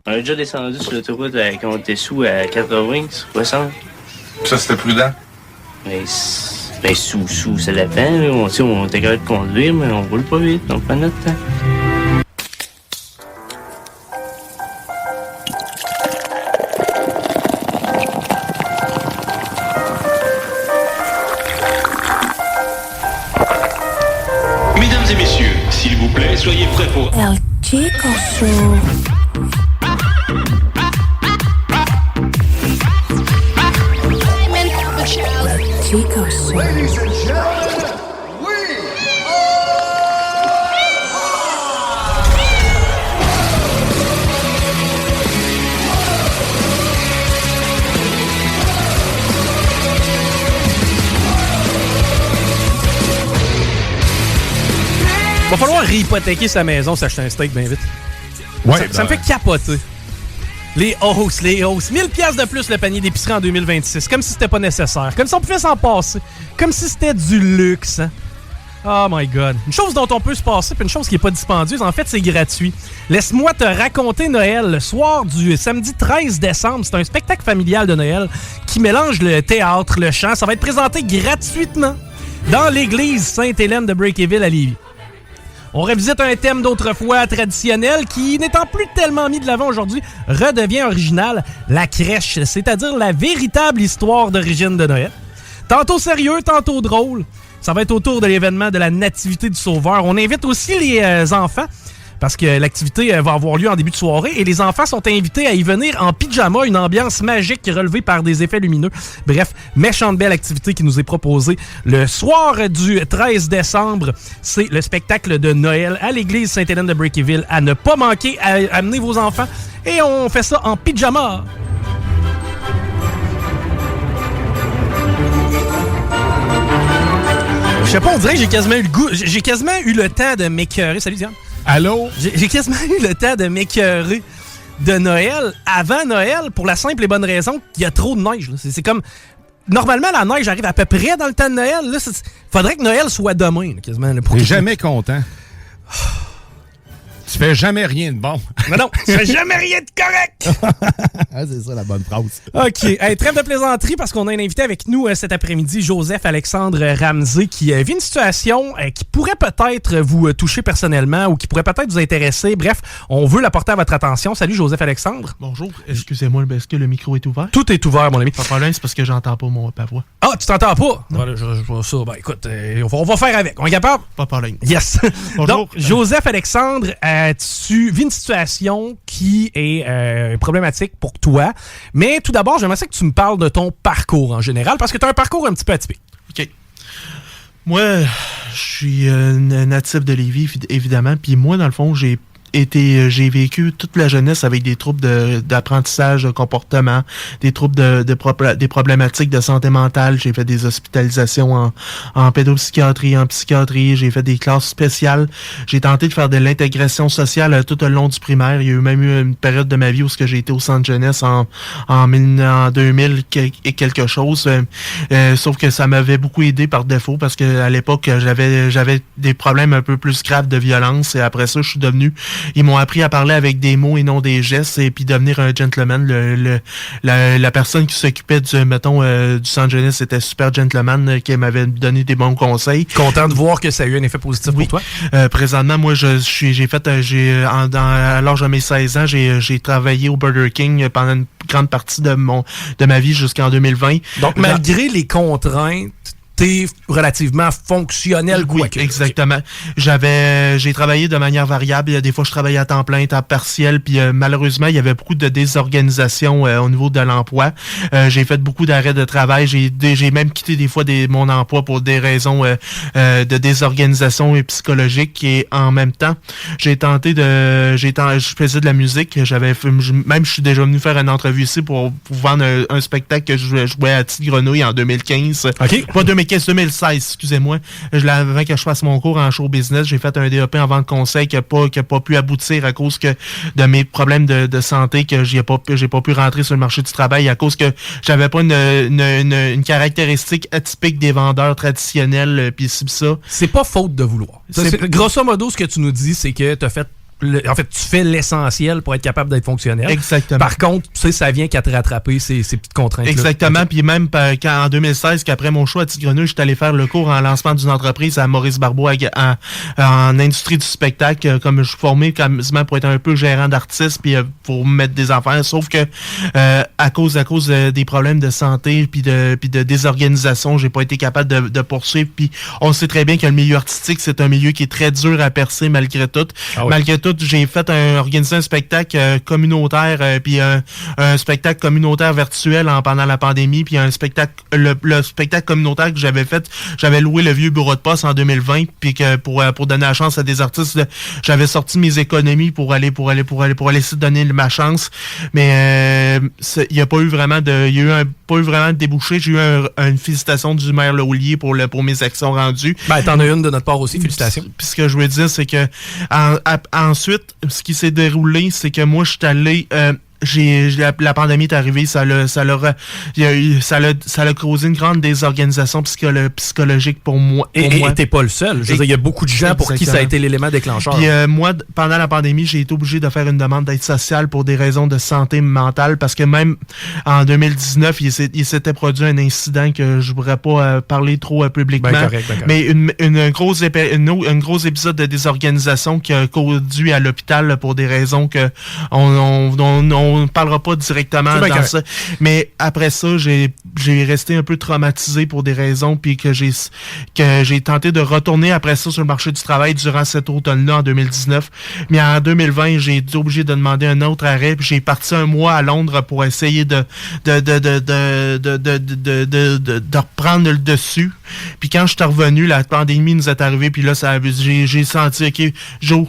On a déjà descendu sur l'autoroute quand on était sous à 80, 60. Ça, c'était prudent? Mais sous, ça dépend. Là. On était capable de conduire, mais on roule pas vite. On prend notre temps. Mesdames et messieurs, s'il vous plaît, soyez prêts pour... El Chico Show. Chico Show. Ladies and gentlemen, we Va falloir réhypothéquer sa maison, s'acheter un steak bien vite. Ouais, ça me fait capoter. Les hausses. 1000 piastres de plus le panier d'épicerie en 2026. Comme si c'était pas nécessaire. Comme si on pouvait s'en passer. Comme si c'était du luxe. Hein? Oh my God. Une chose dont on peut se passer, puis une chose qui est pas dispendieuse, en fait, c'est gratuit. Laisse-moi te raconter Noël. Le soir du samedi 13 décembre, c'est un spectacle familial de Noël qui mélange le théâtre, le chant. Ça va être présenté gratuitement dans l'église Sainte-Hélène de Breakyville à Lévis. On revisite un thème d'autrefois traditionnel qui, n'étant plus tellement mis de l'avant aujourd'hui, redevient original, la crèche, c'est-à-dire la véritable histoire d'origine de Noël. Tantôt sérieux, tantôt drôle. Ça va être autour de l'événement de la Nativité du Sauveur. On invite aussi les enfants, parce que l'activité va avoir lieu en début de soirée, et les enfants sont invités à y venir en pyjama, une ambiance magique relevée par des effets lumineux. Bref, méchante belle activité qui nous est proposée le soir du 13 décembre. C'est le spectacle de Noël à l'église Sainte-Hélène de Breakyville. À ne pas manquer, à amener vos enfants, et on fait ça en pyjama. Je sais pas, on dirait que j'ai quasiment eu le goût, j'ai quasiment eu le temps de m'écœurer. Salut Diane. Allô? J'ai quasiment eu le temps de m'écœurer de Noël avant Noël pour la simple et bonne raison qu'il y a trop de neige. C'est comme... Normalement, la neige arrive à peu près dans le temps de Noël. Là, faudrait que Noël soit demain, là, quasiment. T'es jamais content. Tu fais jamais rien de bon. Non, tu fais jamais rien de correct! C'est ça la bonne phrase. OK. Hey, trêve de plaisanterie parce qu'on a un invité avec nous cet après-midi, Joseph-Alexandre Ramsey, qui vit une situation qui pourrait peut-être vous toucher personnellement ou qui pourrait peut-être vous intéresser. Bref, on veut la porter à votre attention. Salut, Joseph-Alexandre. Bonjour. Excusez-moi, est-ce que le micro est ouvert? Tout est ouvert, mon ami. Pas de problème, c'est parce que j'entends pas ma voix. Ah, tu t'entends pas? Voilà, je vois ça. Ben, écoute, on va faire avec. On est capable? Pas de problème. Yes. Bonjour. Donc, Joseph-Alexandre, tu vis une situation qui est problématique pour toi. Mais tout d'abord, j'aimerais ça que tu me parles de ton parcours en général, parce que tu as un parcours un petit peu atypique. OK. Moi, je suis natif de Lévis, évidemment. Puis moi, dans le fond, j'ai vécu toute la jeunesse avec des troubles d'apprentissage, de comportement, des troubles des problématiques de santé mentale. J'ai fait des hospitalisations en pédopsychiatrie, en psychiatrie. J'ai fait des classes spéciales. J'ai tenté de faire de l'intégration sociale tout au long du primaire. Il y a même eu une période de ma vie où j'ai été au centre jeunesse en 2000 et quelque chose. Sauf que ça m'avait beaucoup aidé par défaut parce que à l'époque, j'avais des problèmes un peu plus graves de violence. Et après ça, je suis devenu... Ils m'ont appris à parler avec des mots et non des gestes et puis devenir un gentleman. La personne qui s'occupait du centre jeunesse était super gentleman qui m'avait donné des bons conseils. Content de voir que ça a eu un effet positif pour toi. Présentement, moi, à l'âge de mes 16 ans, j'ai travaillé au Burger King pendant une grande partie de ma vie jusqu'en 2020. Donc, malgré les contraintes, t'es relativement fonctionnel. Oui, exactement. J'ai travaillé de manière variable. Des fois, je travaillais à temps plein, temps partiel. Puis malheureusement, il y avait beaucoup de désorganisation au niveau de l'emploi. J'ai fait beaucoup d'arrêts de travail. J'ai même quitté des fois mon emploi pour des raisons de désorganisation psychologique. Et en même temps, je faisais de la musique. Je suis déjà venu faire une entrevue ici pour vendre un spectacle que je jouais à Petite Grenouille en 2015. OK. Pas 2016, excusez-moi. Avant que je fasse mon cours en show business, j'ai fait un DEP en vente conseil qui a pas pu aboutir à cause de mes problèmes de santé, que j'ai pas pu rentrer sur le marché du travail à cause que j'avais pas une caractéristique atypique des vendeurs traditionnels, pis ça. C'est pas faute de vouloir. Grosso modo, ce que tu nous dis, c'est que t'as fait En fait, tu fais l'essentiel pour être capable d'être fonctionnel. Exactement. Par contre, tu sais, ça vient qu'à te rattraper ces petites contraintes. Exactement. Okay. Puis même en 2016, qu'après mon choix à Tigreneux, j'étais allé faire le cours en lancement d'une entreprise à Maurice Barbeau en industrie du spectacle. Comme je suis formé quasiment pour être un peu gérant d'artistes puis pour mettre des affaires. Sauf que à cause des problèmes de santé puis de désorganisation, j'ai pas été capable de poursuivre. Puis on sait très bien que le milieu artistique, c'est un milieu qui est très dur à percer malgré tout. Ah oui. Malgré tout, j'ai organisé un spectacle communautaire, puis un spectacle communautaire virtuel pendant la pandémie, puis un spectacle, le spectacle communautaire que j'avais fait, j'avais loué le vieux bureau de poste en 2020, puis que pour donner la chance à des artistes, j'avais sorti mes économies pour aller essayer de donner ma chance, mais il y a pas eu vraiment de débouché. J'ai eu une félicitation du maire Laulier pour mes actions rendues. Ben, t'en as une de notre part aussi, félicitations. Puis ce que je veux dire, c'est que ensuite, ce qui s'est déroulé, c'est que moi, je suis allé... la pandémie est arrivée, ça a causé une grande désorganisation psychologique pour moi. Et t'es pas le seul. Je veux dire, il y a beaucoup de gens pour qui ça a été l'élément déclencheur. Puis moi, pendant la pandémie, j'ai été obligé de faire une demande d'aide sociale pour des raisons de santé mentale, parce que même en 2019, il s'était produit un incident que je voudrais pas parler trop publiquement. Ben correct. Mais un gros épisode de désorganisation qui a conduit à l'hôpital pour des raisons que on ne parlera pas directement dans ça. Mais après ça, j'ai resté un peu traumatisé pour des raisons, puis que j'ai tenté de retourner après ça sur le marché du travail durant cet automne-là en 2019. Mais en 2020, j'ai été obligé de demander un autre arrêt, puis j'ai parti un mois à Londres pour essayer de reprendre le dessus. Puis quand je suis revenu, la pandémie nous est arrivée, puis là, j'ai senti, OK, Joe,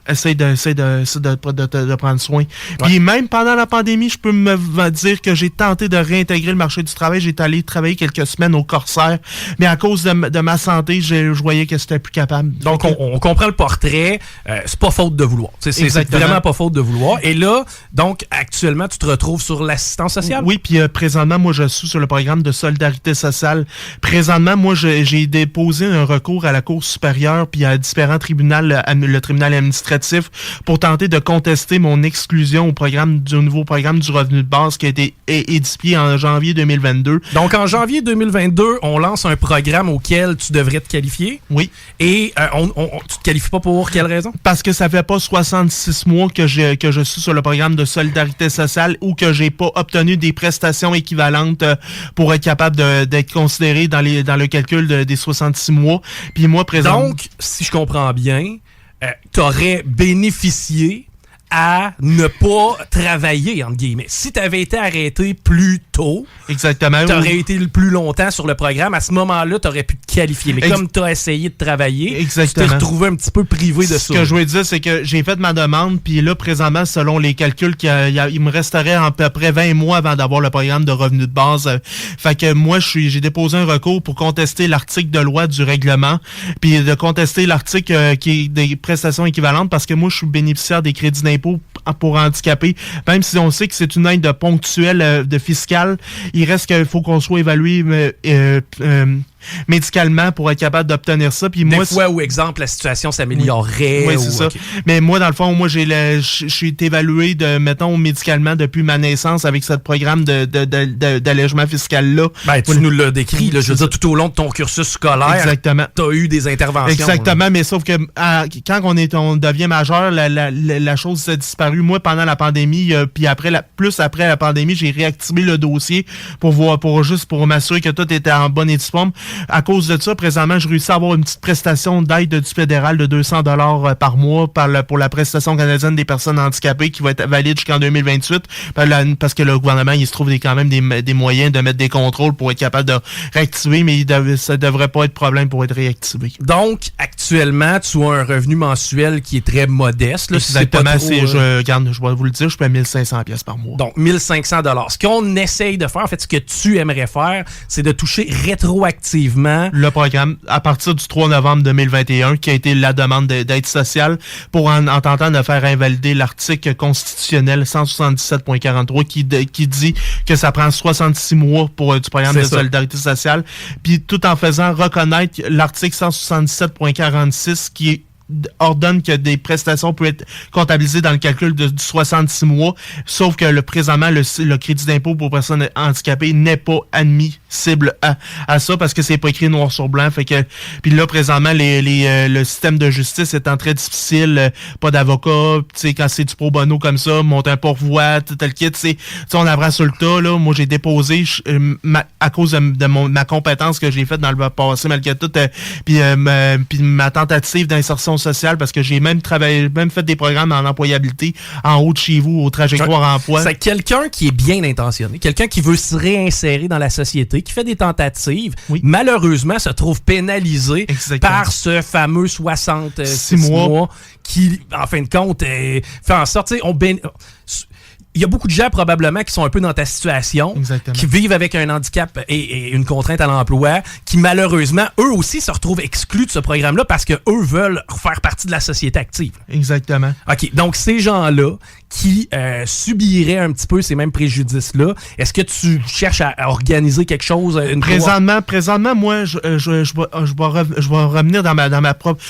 essaye de prendre soin. Ouais. Puis même pendant la pandémie, je peux me dire que j'ai tenté de réintégrer le marché du travail. J'ai allé travailler quelques semaines au Corsair, mais à cause de ma santé, je voyais que c'était plus capable. Donc, on comprend le portrait. C'est pas faute de vouloir. C'est vraiment pas faute de vouloir. Et là, donc, actuellement, tu te retrouves sur l'assistance sociale? Oui, puis présentement, moi, je suis sur le programme de solidarité sociale. Présentement, moi, j'ai déposé un recours à la Cour supérieure puis à différents tribunaux, le tribunal administratif, pour tenter de contester mon exclusion du nouveau programme du revenu de base qui a été édifié en janvier 2022. Donc, en janvier 2022, on lance un programme auquel tu devrais te qualifier. Oui. Et tu te qualifies pas pour quelle raison? Parce que ça fait pas 66 mois que je suis sur le programme de solidarité sociale ou que j'ai pas obtenu des prestations équivalentes pour être capable d'être considéré dans le calcul des 66 mois. Puis moi, présentement... Donc, si je comprends bien... t'aurais bénéficié à ne pas travailler, entre guillemets. Si tu avais été arrêté plus tôt, exactement, t'aurais été le plus longtemps sur le programme, à ce moment-là, t'aurais pu te qualifier. Mais comme t'as essayé de travailler, exactement, tu t'es retrouvé un petit peu privé de ça. Ce que je veux dire, c'est que j'ai fait ma demande, puis là, présentement, selon les calculs, il me resterait à peu près 20 mois avant d'avoir le programme de revenu de base. Fait que moi, j'ai déposé un recours pour contester l'article de loi du règlement, puis de contester l'article qui est des prestations équivalentes, parce que moi, je suis bénéficiaire des crédits d'impôt pour handicapés. Même si on sait que c'est une aide ponctuelle de fiscale, il reste qu'il faut qu'on soit évalué médicalement pour être capable d'obtenir ça. Puis des fois où, exemple, la situation s'améliorerait. Oui, c'est ça. Okay. Mais moi, dans le fond, moi, je suis été évalué mettons, médicalement depuis ma naissance avec ce programme d'allègement fiscal-là. Ben, tu nous l'as décrit, là, je veux dire, tout au long de ton cursus scolaire, exactement, t'as eu des interventions. Exactement, mais sauf que quand on devient majeur, la chose s'est disparue. Moi, pendant la pandémie, puis après la pandémie, j'ai réactivé le dossier pour m'assurer que tout était en bonne et due forme. À cause de ça, présentement, j'ai réussi à avoir une petite prestation d'aide du fédéral de 200$ par mois pour la prestation canadienne des personnes handicapées qui va être valide jusqu'en 2028 parce que le gouvernement, il se trouve quand même des moyens de mettre des contrôles pour être capable de réactiver, mais ça devrait pas être problème pour être réactivé. Donc, actuellement, tu as un revenu mensuel qui est très modeste. Là, exactement. Je vais vous le dire, je paie 1500$ par mois. Donc, 1500$. Ce qu'on essaye de faire, en fait, ce que tu aimerais faire, c'est de toucher rétroactivement le programme à partir du 3 novembre 2021 qui a été la demande d'aide sociale pour en tentant de faire invalider l'article constitutionnel 177.43 qui dit que ça prend 66 mois pour du programme de solidarité sociale, puis tout en faisant reconnaître l'article 177.46 qui ordonne que des prestations peuvent être comptabilisées dans le calcul du 66 mois, sauf que présentement, le crédit d'impôt pour personnes handicapées n'est pas admissible à ça parce que c'est pas écrit noir sur blanc. Fait que, puis là, présentement, le système de justice étant très difficile, pas d'avocat, tu sais, quand c'est du pro bono comme ça, monter un pourvoi, tel kit, tu sais, on abrace sur le tas, là. Moi, j'ai déposé, à cause de ma compétence que j'ai faite dans le passé, malgré tout, puis ma tentative d'insertion sociale, parce que j'ai même fait des programmes en employabilité en haut de chez vous, au trajectoire emploi. C'est quelqu'un qui est bien intentionné, quelqu'un qui veut se réinsérer dans la société, qui fait des tentatives, malheureusement se trouve pénalisé par ce fameux 66 mois qui, en fin de compte, fait en sorte, il y a beaucoup de gens probablement qui sont un peu dans ta situation, qui vivent avec un handicap et une contrainte à l'emploi, qui malheureusement, eux aussi, se retrouvent exclus de ce programme-là parce que eux veulent faire partie de la société active. Exactement. OK, donc ces gens-là qui subiraient un petit peu ces mêmes préjudices-là, est-ce que tu cherches à organiser quelque chose? Présentement, moi, je vais revenir dans ma propre...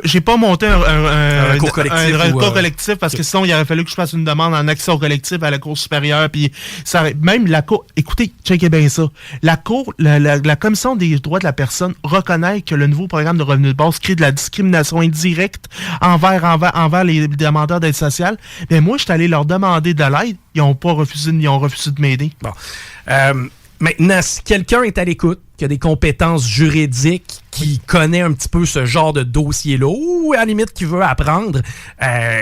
J'ai pas monté un recours collectif parce que sinon, il aurait fallu que je fasse une demande en accès au collectif à la Cour supérieure, puis ça, même la Cour... Écoutez, checkez bien ça. La Cour, la Commission des droits de la personne reconnaît que le nouveau programme de revenu de base crée de la discrimination indirecte envers les demandeurs d'aide sociale. Mais moi, je suis allé leur demander de l'aide. Ils ont refusé de m'aider. Bon. Maintenant, si quelqu'un est à l'écoute, qui a des compétences juridiques, qui connaît un petit peu ce genre de dossier-là, ou à la limite qui veut apprendre,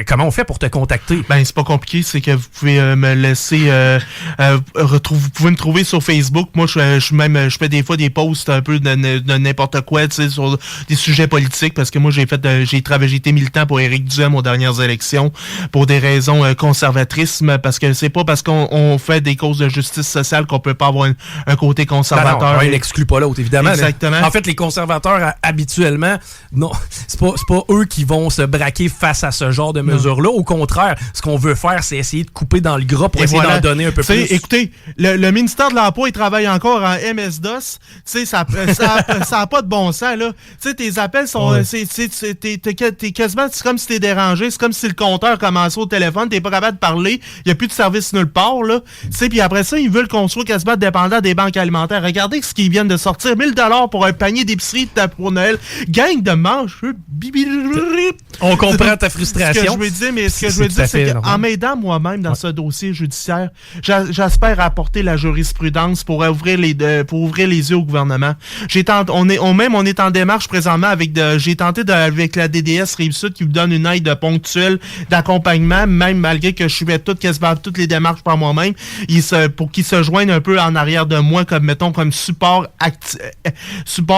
comment on fait pour te contacter? Ben, c'est pas compliqué, c'est que vous pouvez me laisser vous pouvez me trouver sur Facebook. Moi, je fais des fois des posts un peu de n'importe quoi, tu sais, sur des sujets politiques, parce que moi, j'ai été militant pour Éric Duhem aux dernières élections, pour des raisons conservatrices, parce que c'est pas parce qu'on fait des causes de justice sociale qu'on peut pas avoir un côté conservateur. Non, il n'exclut pas l'autre, évidemment. Exactement. En fait, les conservateurs, habituellement, non, c'est pas eux qui vont se braquer face à ce genre de mesures-là. Au contraire, ce qu'on veut faire, c'est essayer de couper dans le gras pour essayer d'en donner un peu plus. Écoutez, le ministère de l'Emploi, il travaille encore en MS-DOS. Tu sais, ça a pas de bon sens, là. Tu sais, tes appels sont... Ouais. T'es quasiment... C'est comme si t'es dérangé. C'est comme si le compteur commençait au téléphone. T'es pas capable de parler. Il n'y a plus de service nulle part, là. Tu sais, puis après ça, ils veulent qu'on soit quasiment dépendant des banques alimentaires. Regardez ce qu'ils viennent de sortir. 1000 $ pour un panier d'épicerie pour Noël. Gang de mancheux. On comprend ta frustration. Ce que je veux dire, c'est qu'en m'aidant moi-même dans ce dossier judiciaire, j'espère apporter la jurisprudence pour ouvrir les yeux au gouvernement. On est en démarche présentement avec avec la DDS Rive-Sud qui vous donne une aide ponctuelle d'accompagnement, même malgré que je fais quasiment toutes les démarches par moi-même, pour qu'ils se joignent un peu en arrière de moi comme support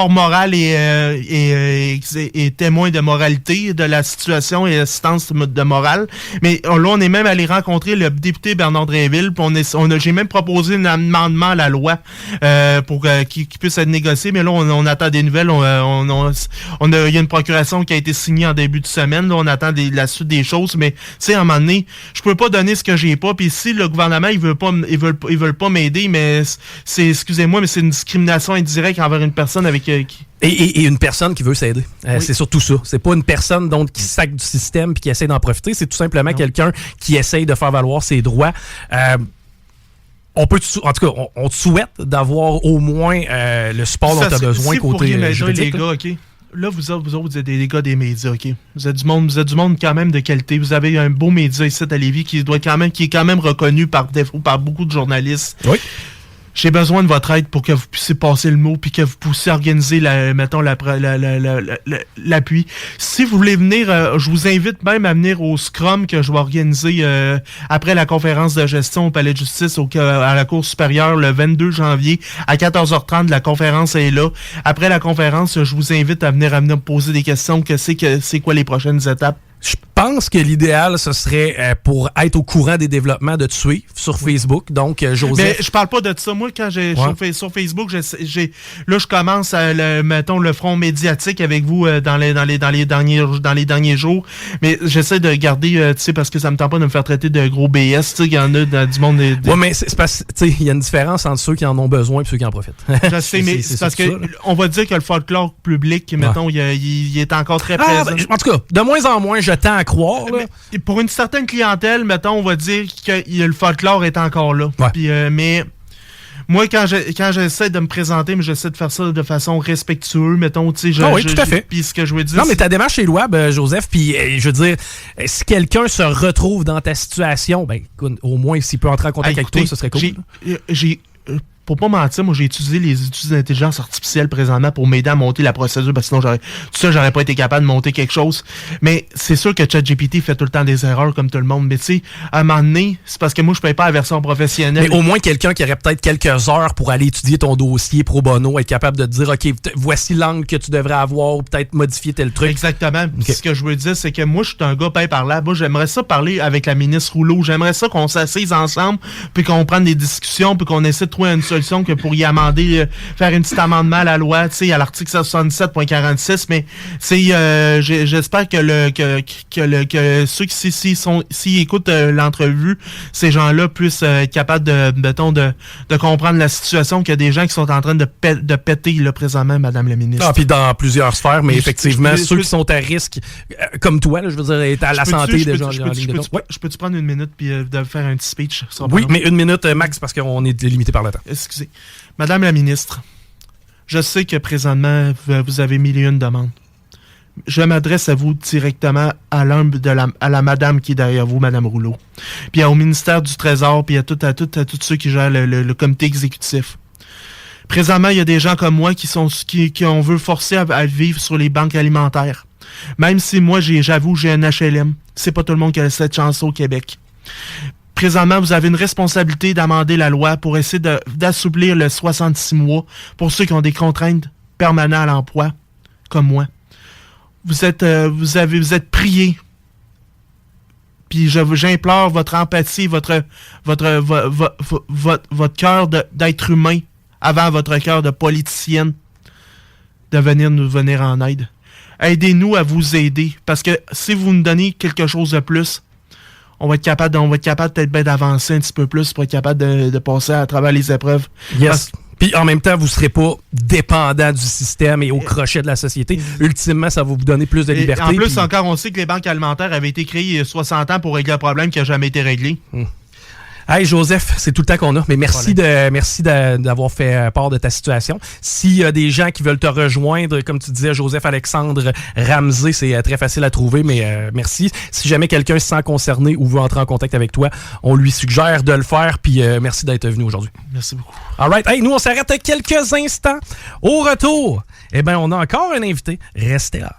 moral et témoin de moralité de la situation et assistance de morale. Mais là, on est même allé rencontrer le député Bernard Drinville, puis j'ai même proposé un amendement à la loi pour qu'il puisse être négocié, mais là, on attend des nouvelles. Il y a une procuration qui a été signée en début de semaine. Là, on attend la suite des choses, mais tu sais, à un moment donné, je peux pas donner ce que j'ai pas, puis si le gouvernement, ils veulent pas m'aider, mais excusez-moi, mais c'est une discrimination indirecte envers une personne avec qui... Et une personne qui veut s'aider. C'est surtout ça. C'est pas une personne qui sac du système et qui essaie d'en profiter. C'est tout simplement quelqu'un qui essaye de faire valoir ses droits. En tout cas, on te souhaite d'avoir au moins le support dont tu as besoin côté juridique. Les gars, OK? Là, vous autres, vous êtes des gars des médias, OK? Vous êtes du monde quand même de qualité. Vous avez un beau média ici à Lévis qui est quand même reconnu par beaucoup de journalistes. Oui. J'ai besoin de votre aide pour que vous puissiez passer le mot puis que vous puissiez organiser l'appui. Si vous voulez venir, je vous invite même à venir au Scrum que je vais organiser après la conférence de gestion au Palais de justice à la Cour supérieure le 22 janvier à 14h30. La conférence est là. Après la conférence, je vous invite à venir me poser des questions. C'est quoi les prochaines étapes? Je pense que l'idéal, ce serait pour être au courant des développements de te suivre sur Facebook. Donc, Joseph... Mais je parle pas de ça. Moi, quand sur Facebook, là, je commence mettons, le front médiatique avec vous dans les derniers jours. Mais j'essaie de garder, tu sais, parce que ça me tente pas de me faire traiter de gros BS. Tu sais, il y en a du monde... Ouais, mais c'est parce que, tu sais, il y a une différence entre ceux qui en ont besoin et ceux qui en profitent. Je sais, mais c'est parce que on va dire que le folklore public, mettons, il est encore très présent. Ben, en tout cas, de moins en moins, je tends à croire. Là. Mais pour une certaine clientèle, mettons, on va dire que le folklore est encore là. Ouais. Puis, mais moi, quand j'essaie de me présenter, mais j'essaie de faire ça de façon respectueuse, mettons, tu sais, oui, tout à fait. Puis ce que je veux dire... Non, mais ta démarche est louable, Joseph, puis je veux dire, si quelqu'un se retrouve dans ta situation, ben, écoute, au moins, s'il peut entrer en contact avec toi, ce serait cool. Pour pas mentir, moi, j'ai utilisé les outils d'intelligence artificielle présentement pour m'aider à monter la procédure, parce que sinon, j'aurais pas été capable de monter quelque chose. Mais c'est sûr que ChatGPT fait tout le temps des erreurs, comme tout le monde. Mais tu sais, à un moment donné, c'est parce que moi, je paye pas la version professionnelle. Mais au moins, quelqu'un qui aurait peut-être quelques heures pour aller étudier ton dossier pro bono, être capable de te dire, OK, voici l'angle que tu devrais avoir, ou peut-être modifier tel truc. Exactement. Okay. Ce que je veux dire, c'est que moi, je suis un gars paye par là. Moi, j'aimerais ça parler avec la ministre Rouleau. J'aimerais ça qu'on s'assise ensemble, puis qu'on prenne des discussions, puis qu'on essaie de trouver une solution que pour y amender, faire un petit amendement à la loi, tu sais, à l'article 77.46, mais j'espère que ceux qui s'ils écoutent l'entrevue, ces gens-là puissent être capables de comprendre la situation, qu'il y a des gens qui sont en train de péter là, présentement, Madame la ministre. Ah, puis dans plusieurs sphères, mais effectivement, ceux qui sont à risque, comme toi, là, je veux dire, être à la santé des gens en ligne de compte. Je peux-tu prendre une minute puis de faire un petit speech? Oui, mais une minute max parce qu'on est limité par le temps. Excusez. Madame la ministre, je sais que présentement, vous avez mille et une demandes. Je m'adresse à vous directement à la madame qui est derrière vous, Madame Rouleau. Puis au ministère du Trésor, puis à tous ceux qui gèrent le comité exécutif. Présentement, il y a des gens comme moi qui on veut forcer à vivre sur les banques alimentaires. Même si moi, j'avoue, j'ai un HLM. C'est pas tout le monde qui a cette chance au Québec. Présentement, vous avez une responsabilité d'amender la loi pour essayer d'assouplir le 66 mois pour ceux qui ont des contraintes permanentes à l'emploi, comme moi. Vous êtes priés. Puis j'implore votre empathie, votre cœur d'être humain avant votre cœur de politicienne de nous venir en aide. Aidez-nous à vous aider, parce que si vous nous donnez quelque chose de plus, on va être capable peut-être bien d'avancer un petit peu plus pour être capable de passer à travers les épreuves. Yes. Puis en même temps, vous ne serez pas dépendant du système et au crochet de la société. Ultimement, ça va vous donner plus de liberté. En plus, encore, on sait que les banques alimentaires avaient été créées il y a 60 ans pour régler un problème qui n'a jamais été réglé. Hey Joseph, c'est tout le temps qu'on a, mais merci d'avoir fait part de ta situation. S'il y a des gens qui veulent te rejoindre, comme tu disais, Joseph Alexandre Ramsey, c'est très facile à trouver, mais merci. Si jamais quelqu'un se sent concerné ou veut entrer en contact avec toi, on lui suggère de le faire, puis merci d'être venu aujourd'hui. Merci beaucoup. All right, hey, nous on s'arrête quelques instants. Au retour, on a encore un invité. Restez là.